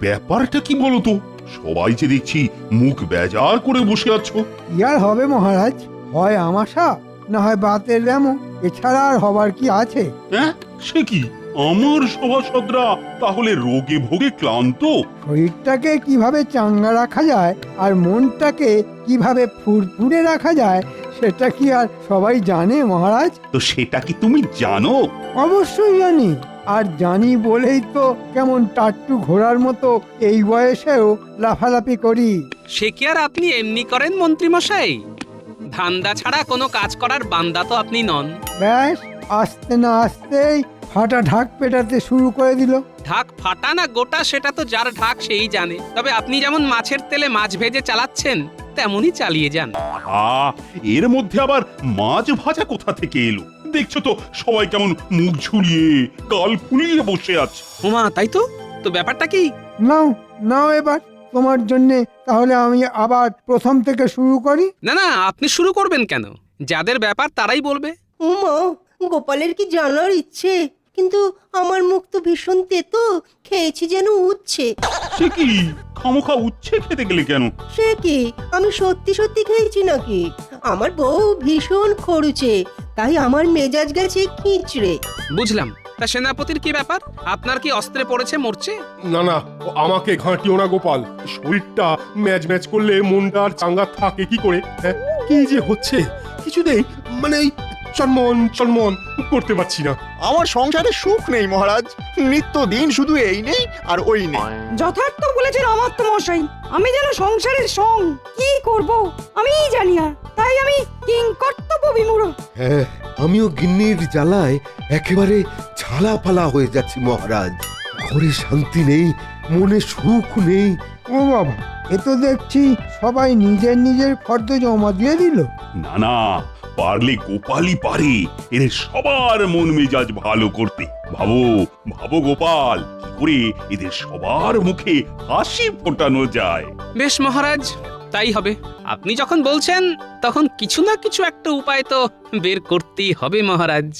ব্যাপারটা কি বলো তো? সবাই যে দেখছি মুখ বেজার করে বসে আছো। ইয়ার হবে মহারাজ, হয় আমাশা না হয় বাতের ব্যামো, এছাড়া আর হবার কি আছে? হ্যাঁ, সে কি? আমার সভাসদরা তাহলে রোগে ভোগে ক্লান্ত? শরীরটাকে কিভাবে চাঙ্গা রাখা যায় আর মনটাকে কিভাবে ফুরফুরে রাখা যায় সেটা কি আর সবাই জানে মহারাজ? তো সেটা কি তুমি জানো? অবশ্যই জানি, আর জানি বলেই তো কেমন টাট্টু ঘোড়ার মতো এই বয়সেও লাফালাফি করি। সে কি আর আপনি এমনি করেন মন্ত্রী মশাই? ধান্দা ছাড়া কোনো কাজ করার বান্দা তো আপনি নন। ব্যাস, আসতে না আসতেই ফাটা ঢাক পেটাতে শুরু করে দিল। ঢাক ফাটা না গোটা সেটা তো যার ঢাক সেই জানে। তবে আপনি যেমন মাছের তেলে মাছ ভেজে চালাচ্ছেন তেমনই চালিয়ে যান। এর মধ্যে আবার মাছ ভাজা কোথা থেকে এলো? দেখছো তো সবাই কেমন মুখ ঝুলিয়ে গাল ফুলিয়ে বসে আছে। ওমা, তাই তো। তো ব্যাপারটা কি? নাও নাও এবার তোমার জন্যে তাহলে আমি আবার প্রথম থেকে শুরু করি। না না, আপনি শুরু করবেন কেন? যাদের ব্যাপার তারাই বলবে। উমা, গোপালের কি জানার ইচ্ছে, কিন্তু আমার মুখ তো ভীষণ তেতো, খেয়েছি যেন উচ্ছে। সে কি? খামোখা উচ্ছে খেতে গেলে কেন? সে কি, আমি সত্যি সত্যি খেয়েছি নাকি? আমার বউ ভীষণ খরুচে, তাই আমার মেজাজ গেছে খিচড়ে। বুঝলাম। তা সেনাপতির কি ব্যাপার? আপনার কি অস্ত্রে পড়েছে, মরছে? না না, আমাকে ঘাঁটিও না গোপাল। শরীরটা ম্যাচ ম্যাচ করলে মনটা আর চাঙ্গা থাকে কি করে? হ্যাঁ, কি যে হচ্ছে কিছুতেই মানে এই চনমন চনমন করতে পারছি না। আমার সংসারে সুখ নেই মহারাজ, নিত্য দিন শুধু এই নেই আর ওই নেই। যথার্থ বলেছেন অমাত্য মশাই, আমি যেন সংসারের সং কি করব আমিই জানি না, তাই আমি কিংকর্তব্য বিমূঢ়। হ্যাঁ, আমিও গিন্নির জ্বালায় একেবারে ঝালাপালা হয়ে যাচ্ছি মহারাজ। ঘরে শান্তি নেই, মনে সুখ নেই। ও বাবা, এ তো দেখছি সবাই নিজের নিজের ফর্দ জমা দিয়ে দিল। না না, পারলে গোপালই পারে এদের সবার মন মেজাজ ভালো করতে। ভাবো ভাবো গোপাল, কি করে এদের সবার মুখে হাসি ফোটানো যায়। বেশ মহারাজ, তাই হবে। আপনি যখন বলছেন তখন কিছু না কিছু একটা উপায় তো বের করতেই হবে মহারাজ।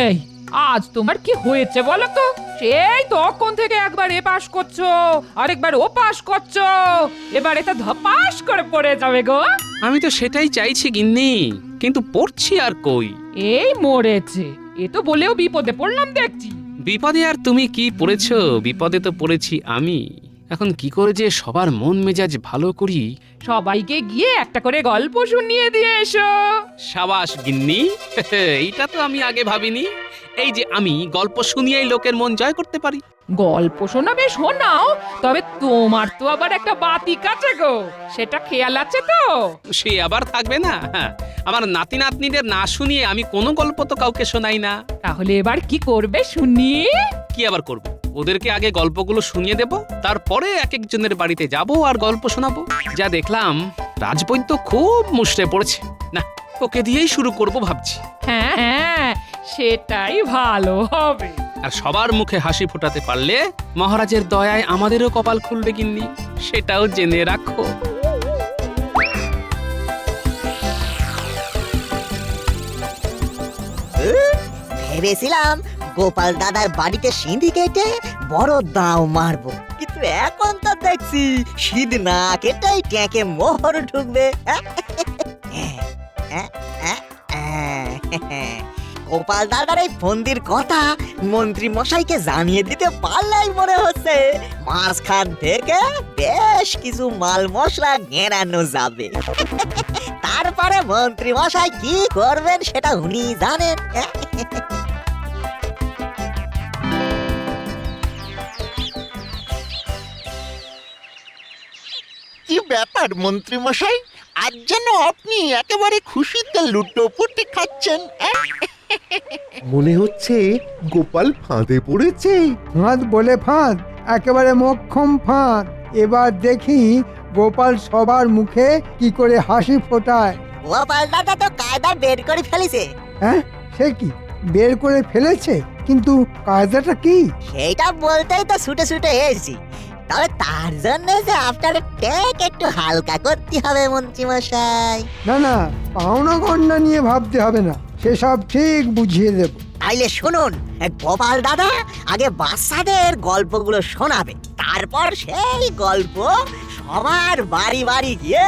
এই, আজ তোমার কি হয়েছে বলো তো? সেই তখন থেকে একবার এ পাশ করছো আরেকবার ও পাশ করছো, এবার এটা ধপাস করে পড়ে যাবে গো। আমি তো সেটাই চাইছি গিন্নি, কিন্তু পড়ছি আর কই। এই মরেছে, এ তো বলেও বিপদে পড়লাম দেখছি। বিপদে আর তুমি কি পড়েছো? বিপদে তো পড়েছি আমি। এখন কি করে যে সবার মন মেজাজ ভালো করি। সবাইকে গিয়ে একটা করে গল্প শুনিয়ে দিয়ে এসো। সাবাস গিন্নি, এইটা তো আমি আগে ভাবিনি। এই যে আমি গল্প শুনিয়েই লোকের মন জয় করতে পারি। গল্প শোনাবে শোনাও, তবে তোমার তো আবার একটা বাতি কাছে গো, সেটা খেয়াল আছে তো? সে আবার থাকবে না? আমার নাতি নাতনিদের না শুনিয়ে আমি কোনো গল্প তো কাউকে শোনাই না। তাহলে এবার কি করবে শুনি? কি আবার করব? ওদেরকে আগে গল্পগুলো শুনিয়ে দেব, তারপরে এক একজনের বাড়িতে যাব আর গল্প শোনাবো। যা দেখলাম রাজবৈদ্য খুব মুষড়ে পড়েছে, না ওকে দিয়েই শুরু করব ভাবছি। হ্যাঁ হ্যাঁ, সেটাই ভালো হবে। আর সবার মুখে হাসি ফোটাতে পারলে মহারাজের দয়ায় আমাদেরও কপাল খুলবে গিন্নি, সেটাও জেনে রাখো। ভেবেছিলাম গোপাল দাদার বাড়িতে সিঁধি কেটে বড় দাও মারবো, কিন্তু এখন তো দেখছি সিঁধ না কেটেই ট্যাঁকে মোহর ঢুকবে। গোপাল দাদার এই ফন্দির কথা মন্ত্রী মশাইকে জানিয়ে দিতে পারলেই মনে হচ্ছে মাঝখান থেকে বেশ কিছু মাল মশলা গেরানো যাবে। তারপরে মন্ত্রী মশাই কি করবেন সেটা উনি জানেন। কি ব্যাপার মন্ত্রী মশাই, আজ যেন আপনি একেবারে খুশিতে লুটোপুটি খাচ্ছেন। মনে হচ্ছে গোপাল ফাঁদে পড়েছে। ফাঁদ বলে ফাঁদ, একেবারে মোক্ষম ফাঁদ। এবার দেখি গোপাল সবার মুখে কি করে হাসি ফোটায়। গোপাল দাদা তো কায়দা বের করে ফেলেছে। হ্যাঁ, সে কি বের করে ফেলেছে? কিন্তু কায়দাটা কি? সেইটা বলতেই তো ছুটে ছুটে এসেছি। তবে তার জন্য যে আপনার ট্যাগ একটু হালকা করতে হবে মন্ত্রী মশাই। না না, পাওনা গন্ডা নিয়ে ভাবতে হবে না, সেসব ঠিক বুঝিয়ে দেব। তাইলে শুনুন, গোপাল দাদা আগে বাচ্চাদের গল্পগুলো শোনাবে, তারপর সেই গল্প সবার বাড়ি বাড়ি গিয়ে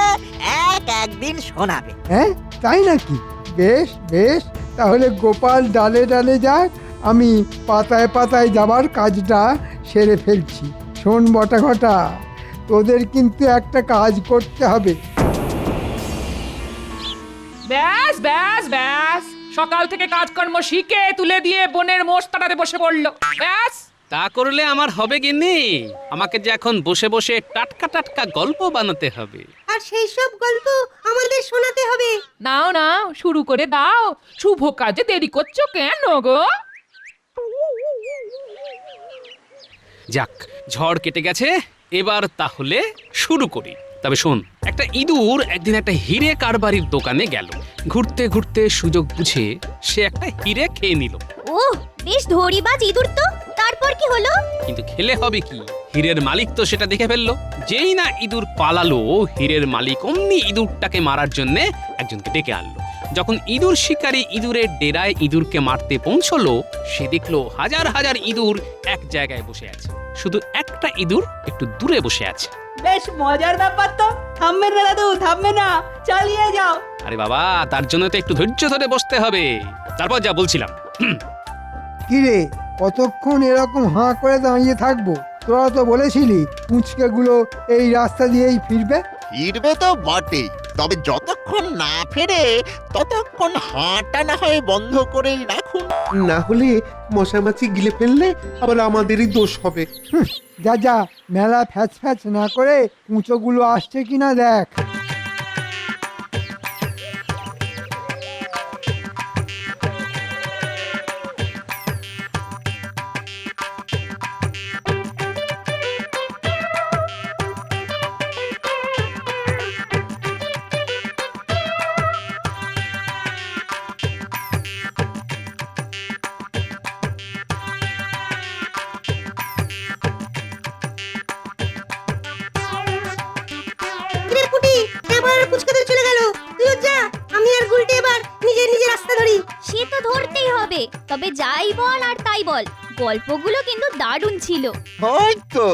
একদিন শোনাবে। হ্যাঁ, তাই নাকি? বেশ বেশ, তাহলে গোপাল ডালে ডালে যাক, আমি পাতায় পাতায় যাবার কাজটা সেরে ফেলছি। শোন বটা ঘটা, তোদের কিন্তু একটা কাজ করতে হবে। ব্যাস ব্যাস ব্যাস, সকাল থেকে কাজকর্ম শিখে তুলে দিয়ে বনের মোষ তাড়াতে বসে পড়লো। ব্যাস, তা করলে আমার হবে গিন্নি? আমাকে যে এখন বসে বসে টাটকা টাটকা গল্প বানাতে হবে। আর সেই সব গল্প আমাদের শোনাতে হবে। নাও নাও, শুরু করে দাও। শুভ কাজে দেরি করছো কেন গো? যাক, ঝড় কেটে গেছে, এবার তাহলে শুরু করি। তবে শোন, একটা ইঁদুর একদিন একটা হিরে কারবারির দোকানে গেল। ঘুরতে ঘুরতে সুযোগ বুঝে সে একটা হিরে খেয়ে নিল। ওহ, বেশ ধরিবাজ ইঁদুর তো। তারপর কি হলো? কিন্তু খেলে হবে কি, হীরের মালিক তো সেটা দেখে ফেললো। যেই না ইঁদুর পালালো, হীরের মালিক অমনি ইঁদুরটাকে মারার জন্য একজনকে ডেকে আনলো। যখন ইঁদুর শিকারী ইঁদুরের ডেরায় ইঁদুরকে মারতে পৌঁছলো, সে দেখলো হাজার হাজার ইঁদুর এক জায়গায় বসে আছে, শুধু একটা ইঁদুর একটু দূরে বসে আছে। বেশ মজার ব্যাপার তো। থামবে না দাদু, থামবে না, চালিয়ে যাও। আরে বাবা, তার জন্য তো একটু ধৈর্য ধরে বসতে হবে। তারপর যা বলছিলাম, কি রে, কতক্ষণ এরকম হাঁ করে দাঁড়িয়ে থাকবো? তোরা তো বলেছিলি পুঁচকেগুলো এই রাস্তা দিয়েই ফিরবে। ফিরবে তো বটেই, তবে যতক্ষণ না ফেরে ততক্ষণ হাঁটা না হয় বন্ধ করেই রাখুন। না হলে মশামাছি গিলে ফেললে আবার আমাদেরই দোষ হবে। যা যা, মেলা ফ্যাচ ফ্যাচ না করে পুঁচোগুলো আসছে কিনা দেখ। কিরে পুটি, এবার পুচকাদের চলে গেল। তুইও যা, আমি আর গুলটে এবার নিজে নিজে রাস্তা ধরি। সে তো ধরতেই হবে। তবে যাই বল আর তাই বল, গল্পগুলো কিন্তু দারুণ ছিল। ওই তো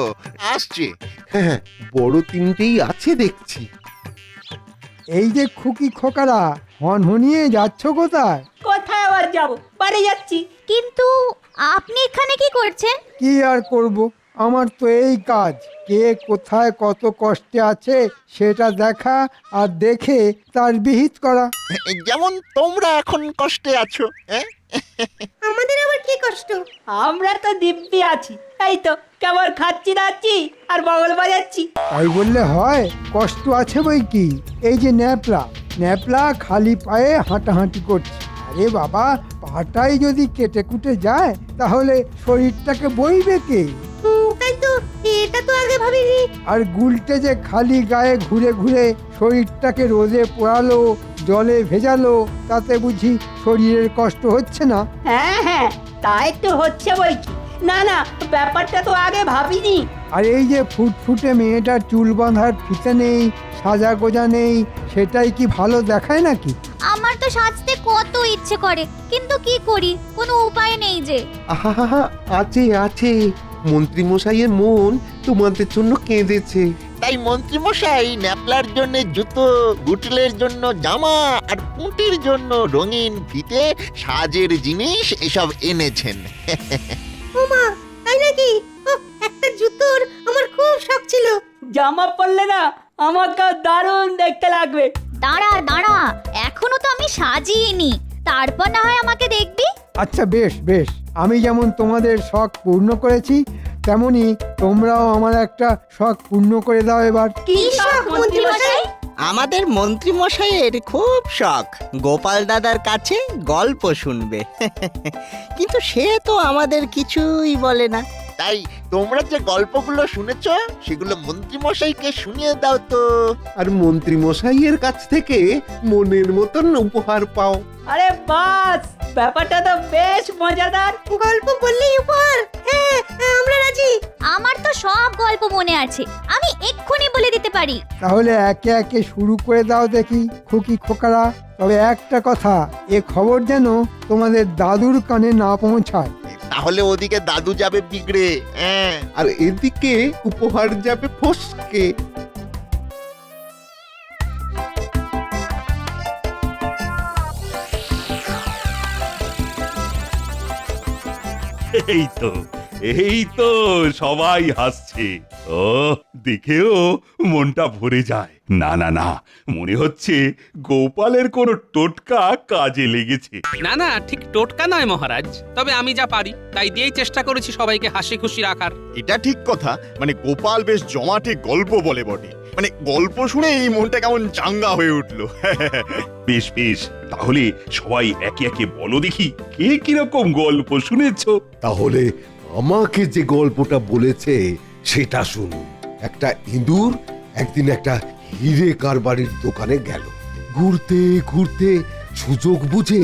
আসছে। হ্যাঁ, বড় তিনটেই আছে দেখছি। এই যে খুকি খোকারা, হনহনিয়ে যাচ্ছ কোথায়? কোথায় আবার যাব? বাড়ি যাচ্ছি। কিন্তু আপনি এখানে কি করছেন? কি আর করব, আমার তো এই কাজ। কে কোথায় কত কষ্টে আছে সেটা দেখা আর দেখে তার বিহিত করা। যেমন তোমরা এখন কষ্টে আছো, হ্যাঁ? আমাদের আবার কি কষ্ট? আমরা তো দিব্যি আছি। এই তো কেবল খাচ্ছি দাচ্ছি আর বগল বাজাচ্ছি। তাই বললে হয়? কষ্ট আছে বই কি। এই যে ন্যাপলা, ন্যাপলা খালি পায়ে হাঁটাহাঁটি করছে। আরে বাবা, পাটাই যদি কেটে কুটে যায় তাহলে শরীরটাকে বইবে কে? তাই তো, এটা তো আগে ভাবিনি। আর গুলটে যে খালি গায়ে ঘুরে ঘুরে শরীরটাকে রোদে পোড়ালো, জলে ভেজালো, তাতে বুঝি শরীরের কষ্ট হচ্ছে না? হ্যাঁ হ্যাঁ, তাই তো হচ্ছে বই কি। না না, ব্যাপারটা তো আগে ভাবিনি। আর এই যে ফুটফুটে মেয়েটার চুল বাঁধার ফিতে নেই, সাজা গোজা নেই, সেটাই কি ভালো দেখায় নাকি? আমার তো সাজতে কত ইচ্ছে করে, কিন্তু কি করি, কোনো উপায় নেই যে। আহা, আছে আছে, মন্ত্রী মশাইয়ের মন তোমাদের জন্য কেঁদেছে। তাই মন্ত্রী মশাই ন্যাপলার জন্য জুতো, বুটলের জন্য জামা আর পুঁটির জন্য রঙিন ফিতে, সাজের জিনিস এসব এনেছেন। ওমা, তাই নাকি? ও, একটা জুতোর আমার খুব শখ ছিল। জামা পরলে না আমাকে দারুণ দেখতে লাগবে। দাঁড়া দাঁড়া, এখনো তো আমি সাজিইনি, তারপর না হয় আমাকে দেখবি। আচ্ছা বেশ বেশ, আমি যেমন তোমাদের শখ পূর্ণ করেছি, তেমনি তোমরাও আমার একটা শখ পূর্ণ করে দাও এবার। কি শখ মন্ত্রী মশাই? আমাদের মন্ত্রী মশাইয়ের খুব শখ গোপাল দাদার কাছে গল্প শুনবে। কিন্তু সে তো আমাদের কিছুই বলে না। তাই তোমরা যে গল্পগুলো শুনেছ সেগুলো মন্ত্রী মশাইকে শুনিয়ে দাও তো। আর মন্ত্রী মশাইয়ের কাছ থেকে মনের মতন উপহার পাও। আরে বাস, ব্যাপারটা তো বেশ মজাদার। গল্প বললেই উপহার? হ্যাঁ, আমরা রাজি। আমার তো সব গল্প মনে আছে, আমি এক্ষুনি বলে দিতে পারি। তাহলে একে একে শুরু করে দাও দেখি খুকি খোকারা। তবে একটা কথা, এ খবর যেন তোমাদের দাদুর কানে না পৌঁছায়। তাহলে ওদিকে দাদু যাবে বিগড়ে। হ্যাঁ, আর এদিকে উপহার যাবে ফসকে। এই তো সবাই হাসছে। ও দেখেও মনটা ভরে যায়। না না না, মনে হচ্ছে গোপালের কোনো টোটকা কাজে লেগেছে। না না, ঠিক টোটকা নয় মহারাজ, তবে আমি যা পারি তাই দিয়েই চেষ্টা করেছি সবাইকে হাসি খুশি রাখার। এটা ঠিক কথা, মানে গোপাল বেশ জমাটে গল্প বলে বটে, মানে গল্প শুনে এই মনটা কেমন চাঙ্গা হয়ে উঠলো। বেশ বেশ, তাহলে সবাই একে একে বলো দেখি কে কিরকম গল্প শুনেছো। তাহলে আমাকে যে গল্পটা বলেছে সেটা শুনুন। একটা ইঁদুর একদিন একটা হিরে কারবারির দোকানে গেল। ঘুরতে ঘুরতে সুযোগ বুঝে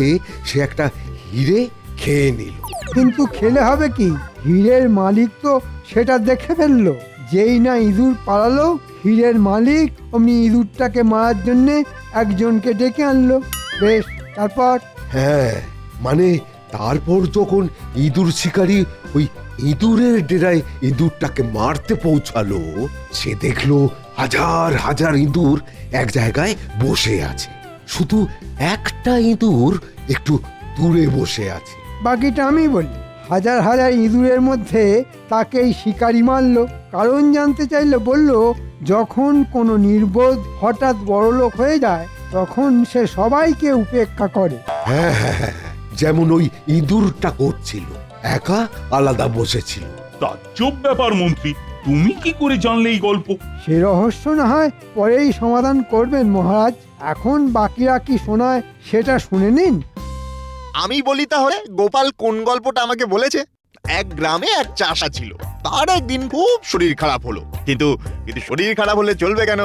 সে একটা হিরে খেয়ে নিল। কিন্তু খেলে হবে কি, হীরের মালিক তো সেটা দেখে ফেললো। যেই না ইঁদুর পালালো, হীরের মালিক অমনি ইঁদুরটাকে মারার জন্য একজনকে ডেকে আনলো। বেশ, তারপর? হ্যাঁ, মানে তারপর যখন ইঁদুর শিকারী ওই ইঁদুরের ডেরায় ইঁদুরটাকে মারতে পৌঁছালো, সে দেখলো হাজার হাজার ইঁদুর এক জায়গায় বসে আছে। শুধু একটা ইঁদুর একটু দূরে বসে আছে। বাকিটা আমি বলি। হাজার হাজার ইঁদুরের মধ্যে তাকেই শিকারি মারলো। কারণ জানতে চাইলে বলল, যখন কোনো নির্বোধ হঠাৎ বড়লোক হয়ে যায় তখন সে সবাইকে উপেক্ষা করে। হ্যাঁ হ্যাঁ হ্যাঁ, যেমন ওই ইঁদুরটা করছিল, একা আলাদা বসেছিল। তাজ্জব ব্যাপার মন্ত্রী, তুমি কি করে জানলে এই গল্প? সে রহস্য না হয় পরেই সমাধান করবেন মহারাজ। এখন বাকিরা কি শোনায় সেটা শুনে নিন। আমি বলি তাহলে, গোপাল কোন গল্পটা আমাকে বলেছে। এক গ্রামে এক চাষা ছিল, তার একদিন খুব শরীর খারাপ হলো। কিন্তু কিন্তু শরীর খারাপ হলে চলবে কেন,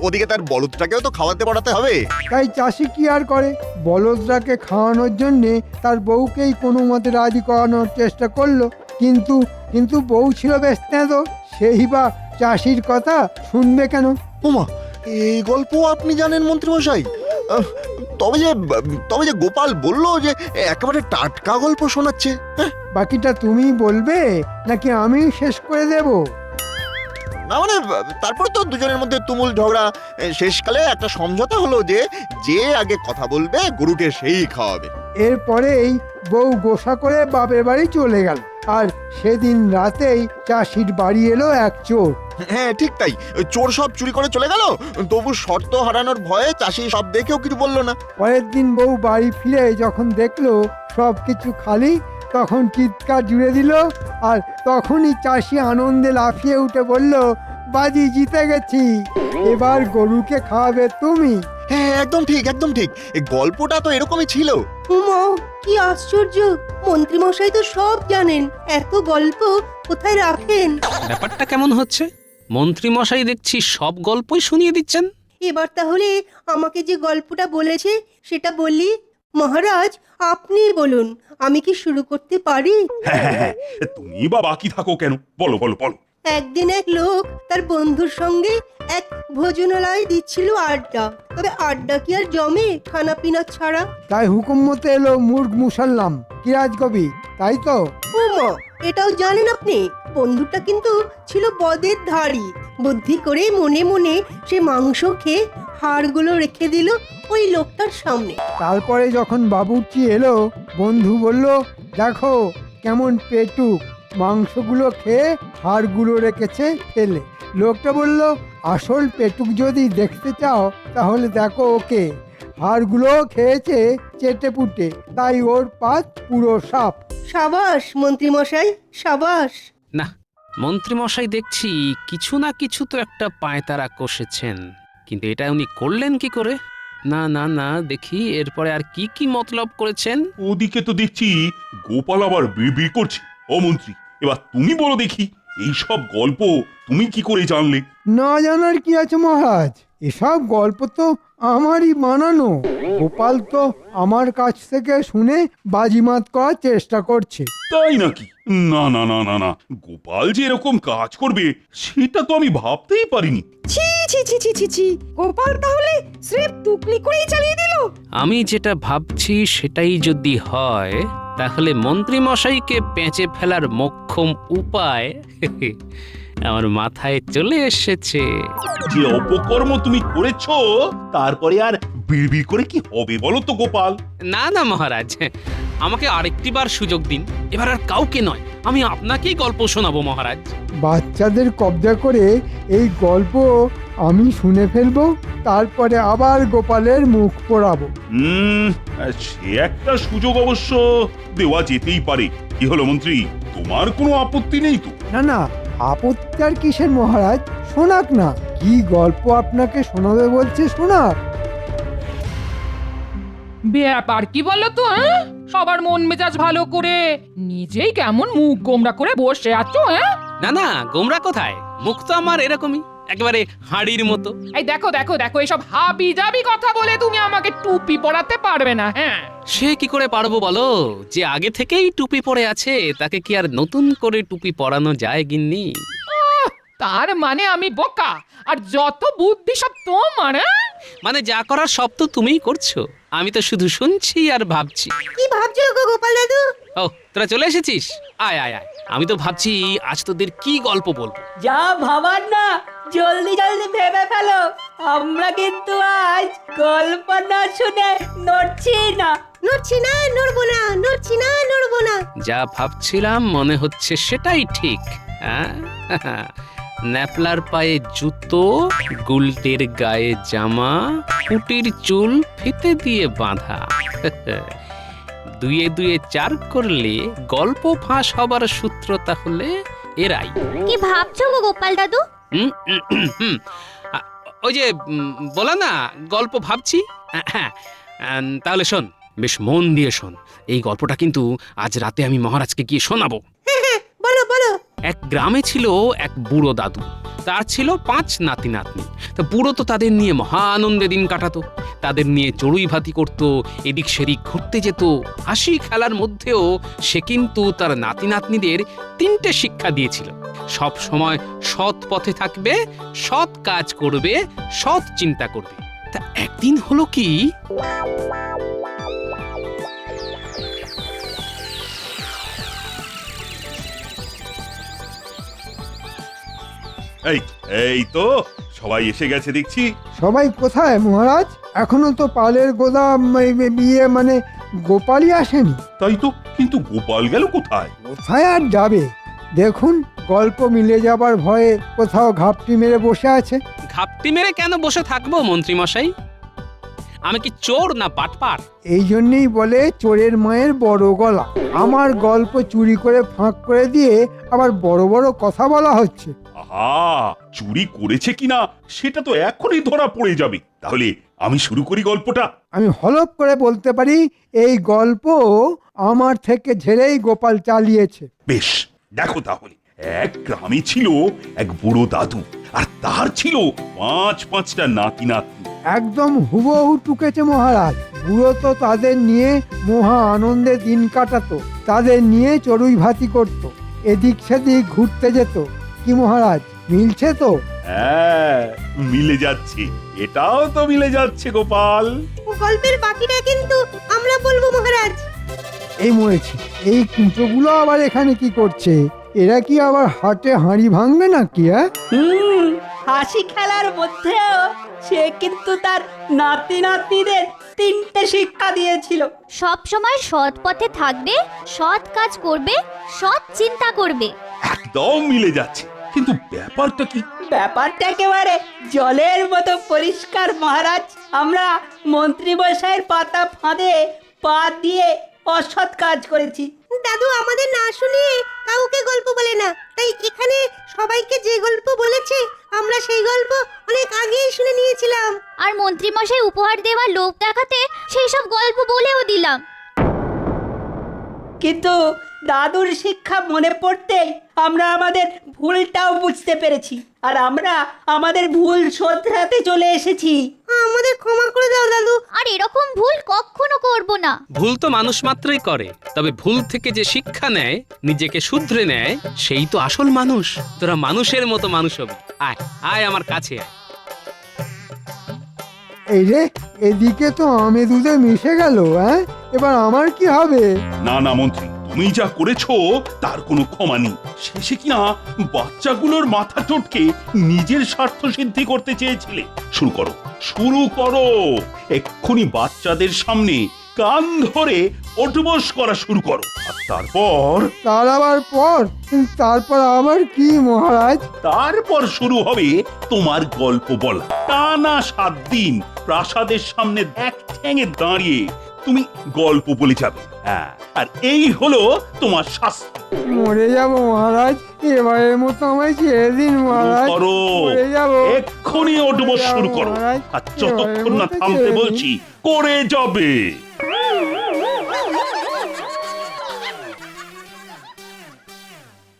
ওদিকে তার বলদটাকেও তো খাওয়াতে পড়াতে হবে। তাই চাষি কি আর করে, বলদটাকে খাওয়ানোর জন্যে তার বউকেই কোনো মতে রাজি করানোর চেষ্টা করলো। কিন্তু কিন্তু বউ ছিল বেশ তেঁতো, সেই বা চাষির কথা শুনবে কেন? ওমা, এই গল্প আপনি জানেন মন্ত্রী মশাই? তবে যে গোপাল বলল যে একেবারে টাটকা গল্প শোনাচ্ছে। বাকিটা তুমি বলবে নাকি আমি শেষ করে দেব? না মানে, তারপরে তো দুজনের মধ্যে তুমুল ঝগড়া। শেষকালে একটা সমঝোতা হলো যে যে আগে কথা বলবে গরুকে সেই খাওয়াবে। এরপরেই বউ গোসা করে বাপের বাড়ি চলে গেল। আর সেদিন রাতেই চাষির বাড়ি এলো এক চোর। হ্যাঁ ঠিক তাই, চোর সব চুরি করে চলে গেল, তবু শর্ত হারানোর ভয়ে চাষি সব দেখেও কিছু বললো না। পরের দিন বউ বাড়ি ফিরে যখন দেখলো সব কিছু খালি, তখন চিৎকার জুড়ে দিল। আর তখনই চাষি আনন্দে লাফিয়ে উঠে বলল, বাজি জিতে গেছি, এবার গরুকে খাওয়াবে তুমি। হ্যাঁ একদম ঠিক, একদম ঠিক, এই গল্পটা তো এরকমই ছিল। উমা, কি আশ্চর্য! মন্ত্রী মশাই তো সব জানেন, এত গল্প কোথায় রাখেন? ব্যাপারটা কেমন হচ্ছে? মন্ত্রী মশাই দেখছি সব গল্পই শুনিয়ে দিচ্ছেন। এবার তাহলে আমাকে যে গল্পটা বলেছে সেটা বলি। মহারাজ, আপনি বলুন, আমি কি শুরু করতে পারি? হ্যাঁ, তুমি বা বাকি থাকো কেন, বলো বলো বলো। একদিন এক লোক তার বন্ধুর সঙ্গে এক ভোজনালয়ে দিচ্ছিল আড্ডা। তবে আড্ডা কি আর জমে খানা পিনা ছাড়া? তাই হুকুম মতো এলো মুর্গ মুসাল্লাম, কি রাজকবি, তাই তো? ওমা, এটাও জানেন আপনি? বন্ধুটা কিন্তু ছিল বদের ধাড়ি। বুদ্ধি করে মনে মনে সে মাংস খেয়ে হাড়গুলো রেখে দিল ওই লোকটার সামনে। তারপরে যখন বাবুর্চি এলো, বন্ধু বলল, দেখো কেমন পেটুক, মাংসগুলো খেয়ে হাড়গুলো রেখেছে ফেলে। লোকটা বলল, আসল পেটুক যদি দেখতে চাও তাহলে দেখো ওকে, হাড়গুলো খেয়েছে চেটে পুটে, তাই ওর পাত পুরো সাপ। সাবাস মন্ত্রী মশাই, সাবাস। না, মন্ত্রী মশাই দেখছি কিছু না কিছু তো একটা পায়তারা কষেছেন, কিন্তু এটা উনি করলেন কি করে? না না না, দেখি এরপরে আর কি কি মতলব করেছেন। ওদিকে তো দেখছি গোপাল আবার বিড়বিড় করছে। ও মন্ত্রী, এবার তুমি বলো দেখি এই সব গল্প তুমি কি করে জানলে? না জানার কি আছে মহারাজ, এসব গল্প তো আমারই বানানো। গোপাল তো আমার কাছ থেকে শুনে বাজিমাত করার চেষ্টা করছে। তাই নাকি? না না না না না, গোপাল যে এরকম কাজ করবে সেটা তো আমি ভাবতেই পারিনি। ছি ছি ছি ছি ছি ছি, গোপাল তাহলে স্রেফ টুকলি করেই চালিয়ে দিল। আমি যেটা ভাবছি সেটাই যদি হয়, তাহলে মন্ত্রী মশাইকে পেঁচে ফেলার মোক্ষম উপায় আমার মাথায় চলে এসেছে। যে অপকর্ম তুমি করেছো তারপরে আর বিড়বিড় করে কি হবে বলো তো গোপাল? না না মহারাজ, আমাকে আরেকটিবার সুযোগ দিন। এবার আর কাউকে নয়, আমি আপনাকেই গল্প শোনাবো মহারাজ। বাচ্চাদের কবজা করে এই গল্প আমি শুনে ফেলবো, তারপরে আবার গোপালের মুখ পোড়াবো। সে একটা সুযোগ অবশ্য দেওয়া যেতেই পারে। কি হলো মন্ত্রী, তোমার কোনো আপত্তি নেই তো? না না, আপত্তি আর কিসের মহারাজ, শোনাক না। কি গল্প আপনাকে শোনাবে বলছে, শোনাক। ব্যাপার কি বলো তো? সবার মন মেজাজ ভালো করে নিজেই কেমন মুখ গোমরা করে বসে আছো? না না, গোমরা কোথায়, মুখ তো আমার এরকমই, একেবারে হাড়ির মতো। এই দেখো দেখো দেখো, এসব হাবি জাবি কথা বলে তুমি আমাকে টুপি পরাতে পারবে না। হ্যাঁ, সে কি করে পারবো বলো? যে আগে থেকেই টুপি পরে আছে তাকে কি আর নতুন করে টুপি পরানো যায় গিন্নি? তার মানে আমি বোকা আর যত বুদ্ধি সব তোমার? মানে যা করার সব তো তুমিই করছো, আমি তো শুধু শুনছি আর ভাবছি। কি ভাবছো গো গোপাল দাদু? ও, তোরা চলে এসেছিস? আয় আয় আয়, আমি তো ভাবছি আজ তোদের কি গল্প বলবো। যা ভাবার না জলদি জলদি ভেবে ফেলো, আমরা কিন্তু আজ গল্প না শুনে নড়ছি না। নড়ছি না, নড়বো না, নড়ছি না, নড়বো না। যা ভাবছিলাম মনে হচ্ছে সেটাই ঠিক। ন্যাপলার পায়ে জুতো, গুলটের গায়ে জামা, পুটির চুল ফিতে দিয়ে বাঁধা। দুয়ে দুয়ে চার করলে গল্প ফাঁস হবার সূত্র তাহলে এরাই। কি ভাবছো গো গোপাল দাদু? ওই যে বলা না, গল্প ভাবছি। তাহলে শোন, বেশ মন দিয়ে শোন। এই গল্পটা কিন্তু আজ রাতে আমি মহারাজকে গিয়ে শোনাবো। বলো বলো। এক গ্রামে ছিল এক বুড়ো দাদু, তার ছিল 5 নাতি নাতনি। তা বুড়ো তো তাদের নিয়ে মহা আনন্দে দিন কাটাতো, তাদের নিয়ে চড়ুই ভাতি করতো, এদিক সেদিক ঘুরতে যেত। হাসি খেলার মধ্যেও সে কিন্তু তার নাতি নাতনিদের 3টে শিক্ষা দিয়েছিল। সব সময় সৎ পথে থাকবে, সৎ কাজ করবে, সৎ চিন্তা করবে। তা একদিন হলো কি, এই এই তো সবাই এসে গেছে দেখছি। সবাই কোথায় মহারাজ? এখনো তো পালের গোদাম বিয়ে মানে গোপালই আসেনি। তাই তো, কিন্তু গোপাল গেল কোথায়? কোথায় আর যাবে? দেখুন, গল্প মিলে যাবার ভয়ে কোথাও ঘাপটি মেরে বসে আছে। ঘাপটি মেরে কেন বসে থাকবো মন্ত্রী মশাই? আমি কি চোর না বাটপার? এই জন্যই বলে চোরের মায়ের বড় গলা। আমার গল্প চুরি করে ফাঁক করে দিয়ে আবার বড় বড় কথা বলা হচ্ছে। আহা, চুরি করেছে কিনা সেটা তো এখনই ধরা পড়ে যাবে। তাহলে আমি শুরু করি গল্পটা। আমি হলপ করে বলতে পারি, এই গল্প আমার থেকে ঝেড়েই গোপাল চালিয়েছে। বেশ, দেখো তাহলে। এক গ্রামে ছিল এক বুড়ো দাদু, আর তার ছিল 5টা নাতি নাতনি। একদম হুবহু টুকেছে মহারাজ। বুড়ো তো তাদের নিয়ে মহা আনন্দে দিন কাটাতো, তাদের নিয়ে চড়ুই ভাতি করত, এদিক সেদিক ঘুরতে যেত। কি মহারাজ, মিলছে তো? হ্যাঁ, মিলে যাচ্ছে, এটাও তো মিলে যাচ্ছে গোপাল। গল্পের বাকিটা কিন্তু আমরা বলবো মহারাজ। এই মরেছি, এই কুঁচোগুলো আবার এখানে কি করছে? এরা কি আবার হাটে হাঁড়ি ভাঙবে নাকি? হাসি খেলার মধ্যেও সে কিন্তু তার নাতি নাতনিদের 3টে শিক্ষা দিয়েছিল। সব সময় সৎ পথে থাকবে, সৎ কাজ করবে, সৎ চিন্তা করবে। একদম মিলে যাচ্ছে, কিন্তু ব্যাপারটা কি? ব্যাপারটা একেবারে জলের মতো পরিষ্কার মহারাজ। আমরা মন্ত্রী মশাইয়ের পাতা ফাঁদে পা দিয়ে অসৎ কাজ করেছি। দাদু আমাদের না শুনিয়ে কাউকে গল্প বলে না, তাই এখানে সবাইকে যে গল্প বলেছে আমরা সেই গল্প অনেক আগেই শুনে নিয়েছিলাম। আর মন্ত্রী মশাই উপহার দেওয়ার লোভ দেখাতে সেই সব গল্প বলেও দিলাম। কিন্তু দাদুর শিক্ষা মনে পড়তেই আমরা আমাদের ভুলটাও বুঝতে পেরেছি আর আমরা আমাদের ভুল শোধরাতে চলে এসেছি। আমাদের ক্ষমা করে দাও দাদু। আর এরকম ভুল কখনো করব না। ভুল তো মানুষ মাত্রই করে, তবে ভুল থেকে যে শিক্ষা নেয়, নিজেকে শুধরে নেয়, সেই তো আসল মানুষ। তোরা মানুষের মতো মানুষ হবি। আয় আয় আমার কাছে আয়। এই রে, এদিকে তো আমে দুধে মিশে গেল। হ্যাঁ, এবার আমার কি হবে? না না মন্ত্রী, তুমি যা করেছো তার কোনো ক্ষমা নেই। শেষে কিনা বাচ্চাগুলোর মাথা চটকে নিজের স্বার্থ সিদ্ধি করতে চেয়েছিলে। শুরু করো, শুরু করো। এক্ষুনি বাচ্চাদের সামনে কান ধরে ওঠবস করা শুরু করো। আর তারপর তারপর আবার কি মহারাজ? তারপর শুরু হবে তোমার গল্প বলা। টানা 7 দিন প্রাসাদের সামনে এক ঠ্যাঙে দাঁড়িয়ে তুমি গল্প বলে যাবে। হ্যাঁ, আর এই হলো তোমার শাস্তি। মরে যাব মহারাজ, এবারের মতো আমায় ছেড়ে দিন মহারাজ। করো, মরে যাব। এক্ষুনি ওঠবস শুরু করো। আর যতক্ষণ না থামতে বলছি করে যাবে।